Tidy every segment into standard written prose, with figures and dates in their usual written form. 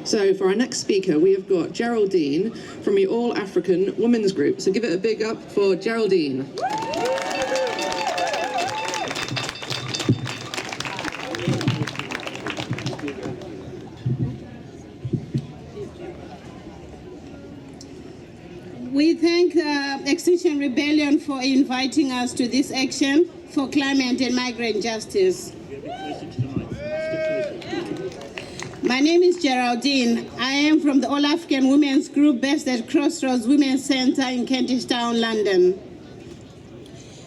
So for our next speaker, we have got Geraldine from the All African Women's Group. So give it a big up for Geraldine. We thank Extinction Rebellion for inviting us to this action for climate and migrant justice. My name is Geraldine. I am from the All African Women's Group based at Crossroads Women's Centre in Kentish Town, London.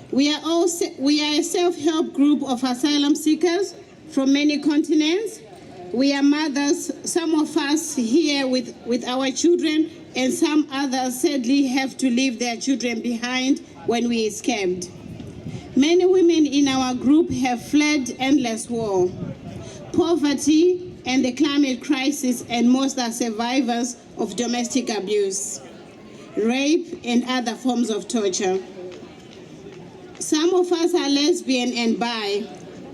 We are a self-help group of asylum seekers from many continents. We are mothers, some of us here with our children, and some others sadly have to leave their children behind when we escaped. Many women in our group have fled endless war, poverty, and the climate crisis, and most are survivors of domestic abuse, rape, and other forms of torture. Some of us are lesbian and bi,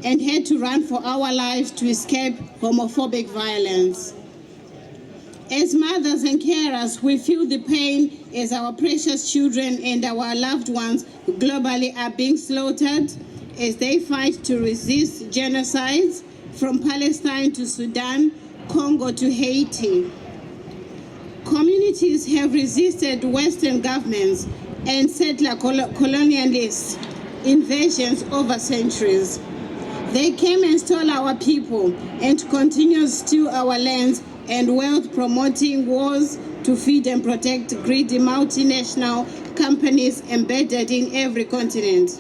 and had to run for our lives to escape homophobic violence. As mothers and carers, we feel the pain as our precious children and our loved ones globally are being slaughtered as they fight to resist genocides from Palestine to Sudan, Congo to Haiti. Communities have resisted Western governments and settler colonialist invasions over centuries. They came and stole our people and continue to steal our lands and wealth, promoting wars to feed and protect greedy multinational companies embedded in every continent.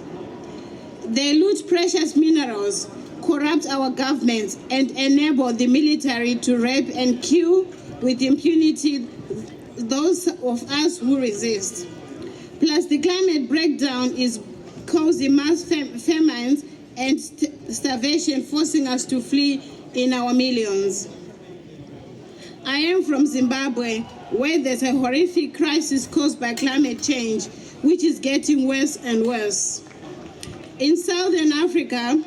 They loot precious minerals, corrupt our governments, and enable the military to rape and kill with impunity those of us who resist. Plus, the climate breakdown is causing mass famines and starvation, forcing us to flee in our millions. I am from Zimbabwe, where there's a horrific crisis caused by climate change, which is getting worse and worse. In Southern Africa,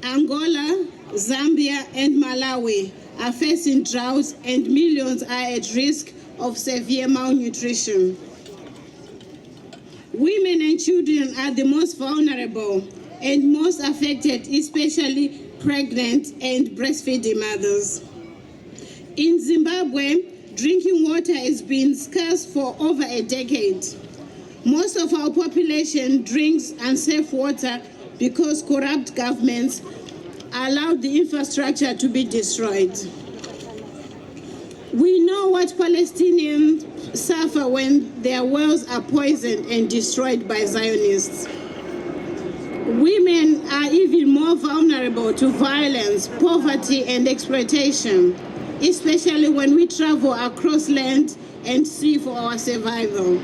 Angola, Zambia, and Malawi are facing droughts, and millions are at risk of severe malnutrition. Women and children are the most vulnerable and most affected, especially pregnant and breastfeeding mothers. In Zimbabwe, drinking water has been scarce for over a decade. Most of our population drinks unsafe water because corrupt governments allowed the infrastructure to be destroyed. We know what Palestinians suffer when their wells are poisoned and destroyed by Zionists. Women are even more vulnerable to violence, poverty, and exploitation, especially when we travel across land and sea for our survival.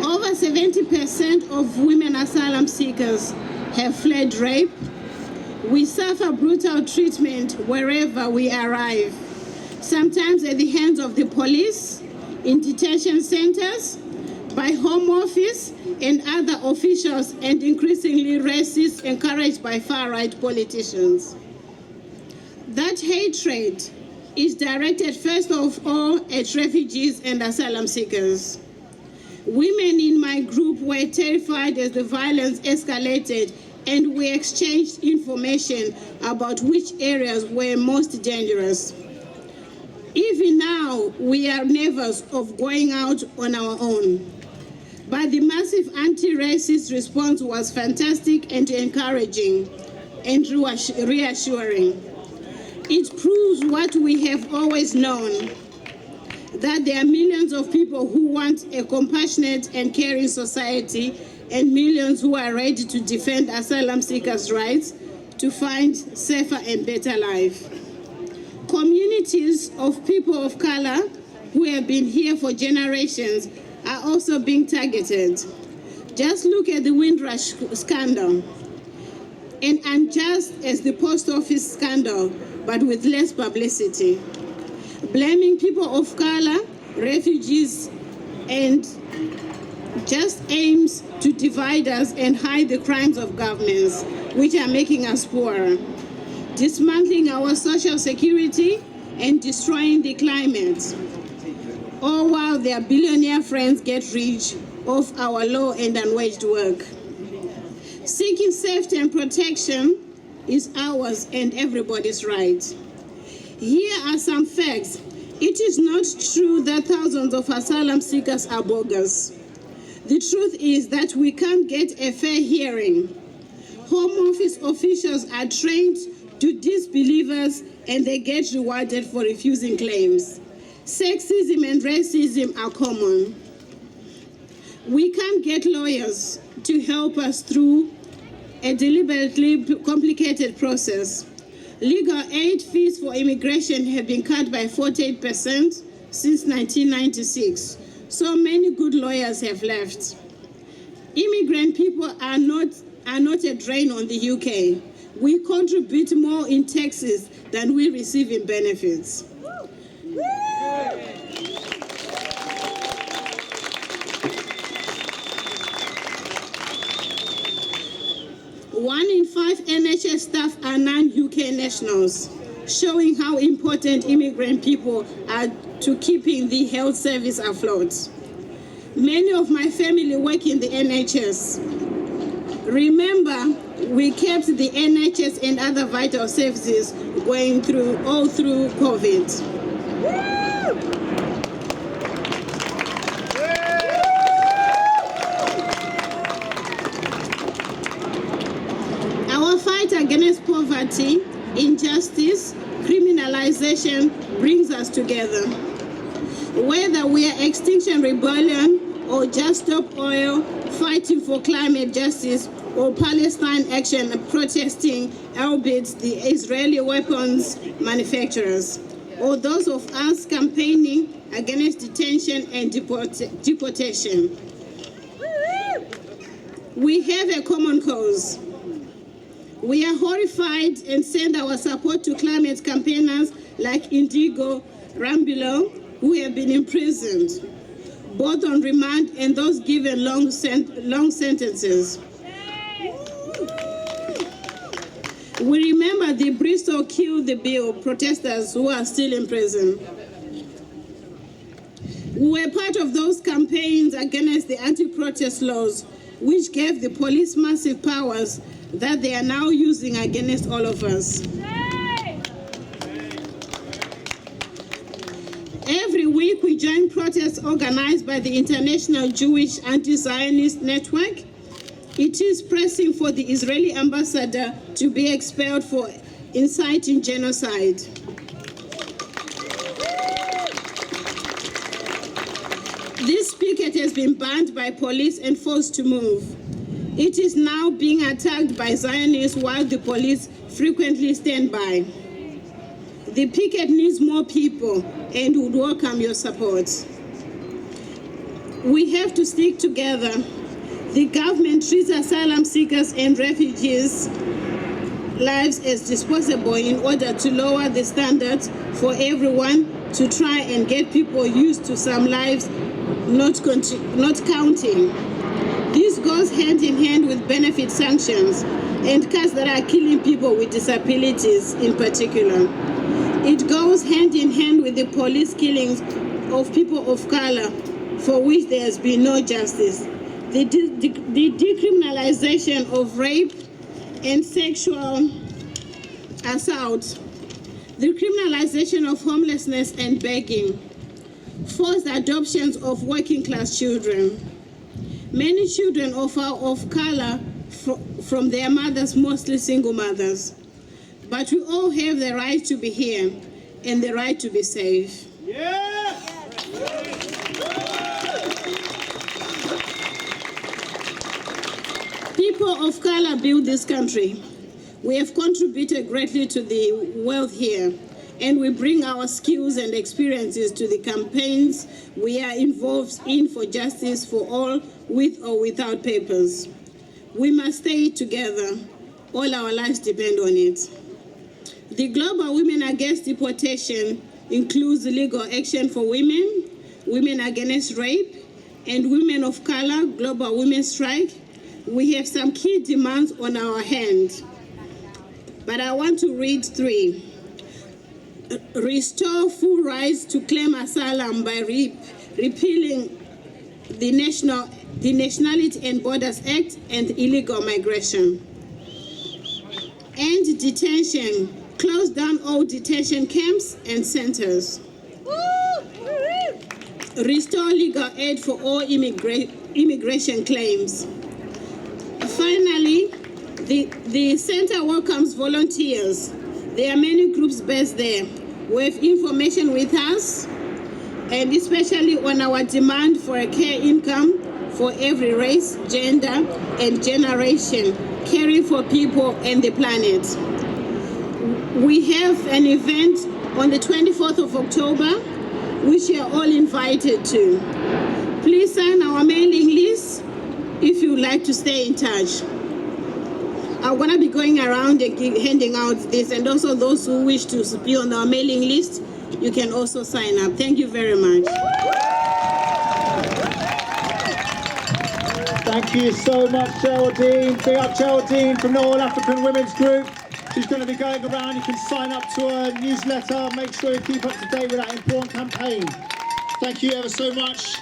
Over 70% of women asylum seekers have fled rape. We suffer brutal treatment wherever we arrive, sometimes at the hands of the police, in detention centers, by Home Office and other officials, and increasingly racist, encouraged by far-right politicians. That hatred is directed first of all at refugees and asylum seekers. Women in my group were terrified as the violence escalated, and we exchanged information about which areas were most dangerous. Even now, we are nervous of going out on our own. But the massive anti-racist response was fantastic and encouraging and reassuring. It proves what we have always known, that there are millions of people who want a compassionate and caring society, and millions who are ready to defend asylum seekers' rights to find safer and better life. Communities of people of color who have been here for generations are also being targeted. Just look at the Windrush scandal, and unjust as the post office scandal, but with less publicity. Blaming people of color, refugees, and just aims to divide us and hide the crimes of governments, which are making us poorer. Dismantling our social security, and destroying the climate, all while their billionaire friends get rich off our low and unwaged work. Seeking safety and protection is ours and everybody's right. Here are some facts. It is not true that thousands of asylum seekers are bogus. The truth is that we can't get a fair hearing. Home Office officials are trained to disbelievers and they get rewarded for refusing claims. Sexism and racism are common. We can't get lawyers to help us through a deliberately complicated process. Legal aid fees for immigration have been cut by 48% since 1996. So many good lawyers have left. Immigrant people are not a drain on the UK. We contribute more in taxes than we receive in benefits. One in 5 NHS staff are non-UK nationals, showing how important immigrant people are to keeping the health service afloat. Many of my family work in the NHS. Remember, we kept the NHS and other vital services going all through COVID. Our fight against poverty, injustice, criminalization brings us together. Whether we are Extinction Rebellion or Just Stop Oil, fighting for climate justice, or Palestine Action protesting, albeit the Israeli weapons manufacturers, or those of us campaigning against detention and deportation. We have a common cause. We are horrified and send our support to climate campaigners like Indigo Rambulo, who have been imprisoned, both on remand and those given long sentences. We remember the Bristol Kill the Bill protesters who are still in prison. We were part of those campaigns against the anti-protest laws, which gave the police massive powers that they are now using against all of us. Every week we join protests organized by the International Jewish Anti-Zionist Network. It is pressing for the Israeli ambassador to be expelled for inciting genocide. This picket has been banned by police and forced to move. It is now being attacked by Zionists while the police frequently stand by. The picket needs more people and would welcome your support. We have to stick together. The government treats asylum seekers and refugees' lives as disposable in order to lower the standards for everyone, to try and get people used to some lives not counting. This goes hand in hand with benefit sanctions and cuts that are killing people with disabilities in particular. It goes hand in hand with the police killings of people of color, for which there has been no justice. The decriminalization of rape and sexual assault, the criminalization of homelessness and begging, forced adoptions of working class children. Many children of color from their mothers, mostly single mothers. But we all have the right to be here and the right to be safe. Yeah. People of color build this country. We have contributed greatly to the wealth here, and we bring our skills and experiences to the campaigns we are involved in for justice for all, with or without papers. We must stay together. All our lives depend on it. The Global Women Against Deportation includes legal action for women, women against rape, and women of color, Global Women's Strike. We have some key demands on our hand, but I want to read 3. restore full rights to claim asylum by repealing the Nationality and Borders Act and illegal migration. End detention. Close down all detention camps and centers. Restore legal aid for all immigration claims. Finally, the center welcomes volunteers. There are many groups based there. We have information with us, and especially on our demand for a care income for every race, gender, and generation, caring for people and the planet. We have an event on the 24th of October, which you are all invited to. Please sign our mailing list if you would like to stay in touch. I'm gonna be going around and handing out this, and also those who wish to be on our mailing list, you can also sign up. Thank you very much. Thank you so much, Geraldine. Big up Geraldine from the All African Women's Group. She's going to be going around. You can sign up to her newsletter. Make sure you keep up to date with that important campaign. Thank you ever so much.